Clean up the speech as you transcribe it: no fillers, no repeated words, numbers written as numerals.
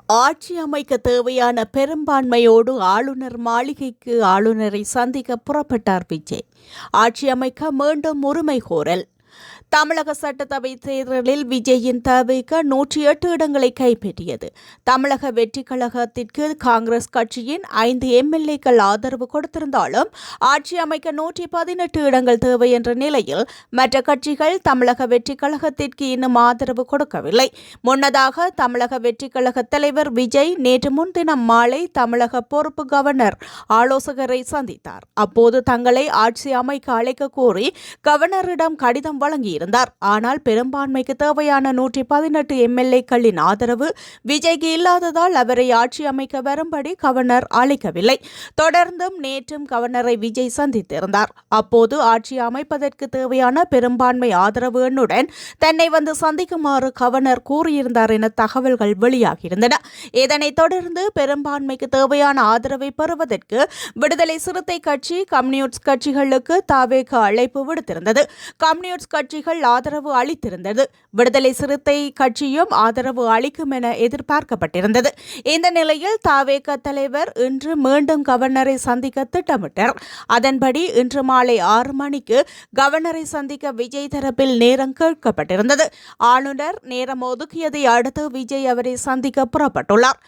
ஆட்சி அமைக்க தேவையான பெரும்பான்மையோடு ஆளுநர் மாளிகைக்கு ஆளுநரை சந்திக்க புறப்பட்டார் விஜய். ஆட்சி அமைக்க மீண்டும் உரிமை கோரல். தமிழக சட்டசபை தேர்தலில் விஜயின் தவிக 108 இடங்களை கைப்பற்றியது. தமிழக வெற்றிக் கழகத்திற்கு காங்கிரஸ் கட்சியின் 5 எம்எல்ஏக்கள் ஆதரவு கொடுத்திருந்தாலும் ஆட்சி அமைக்க 118 இடங்கள் தேவை என்ற நிலையில் மற்ற கட்சிகள் தமிழக வெற்றிக் கழகத்திற்கு இன்னும் ஆதரவு கொடுக்கவில்லை. முன்னதாக தமிழக வெற்றிக் கழக தலைவர் விஜய் நேற்று முன்தினம் மாலை தமிழக பொறுப்பு கவர்னர் ஆலோசகரை சந்தித்தார். அப்போது தங்களை ஆட்சி அமைக்க அழைக்க கோரி கவர்னரிடம் கடிதம் வழங்கியிருந்தார். ஆனால் பெரும்பான்மைக்கு தேவையான 118 எம்எல்ஏக்களின் ஆதரவு விஜய்க்கு இல்லாததால் அவரை ஆட்சி அமைக்க வரும்படி கவர்னர் அழைக்கவில்லை. தொடர்ந்தும் நேற்றும் கவர்னரை விஜய் சந்தித்திருந்தார். அப்போது ஆட்சி அமைப்பதற்கு தேவையான பெரும்பான்மை ஆதரவு எண்ணுடன் தன்னை வந்து சந்திக்குமாறு கவர்னர் கூறியிருந்தார் என தகவல்கள் வெளியாகியிருந்தன. இதனைத் தொடர்ந்து பெரும்பான்மைக்கு தேவையான ஆதரவை பெறுவதற்கு விடுதலை சிறுத்தை கட்சி கம்யூனிஸ்ட் கட்சிகளுக்கு தவேக அழைப்பு விடுத்திருந்தது. கம்யூனிஸ்ட் கட்சிகள் ஆதரவு அளித்திருந்தது. விடுதலை சிறுத்தை கட்சியும் ஆதரவு அளிக்கும் என எதிர்பார்க்கப்பட்டிருந்தது. இந்த நிலையில் தவேக தலைவர் இன்று மீண்டும் கவர்னரை சந்திக்க திட்டமிட்டார். அதன்படி இன்று மாலை 6 மணிக்கு கவர்னரை சந்திக்க விஜய் தரப்பில் நேரம் கேட்கப்பட்டிருந்தது. ஆளுநர் நேரம் ஒதுக்கியதை அடுத்து விஜய் அவரை சந்திக்க புறப்பட்டுள்ளார்.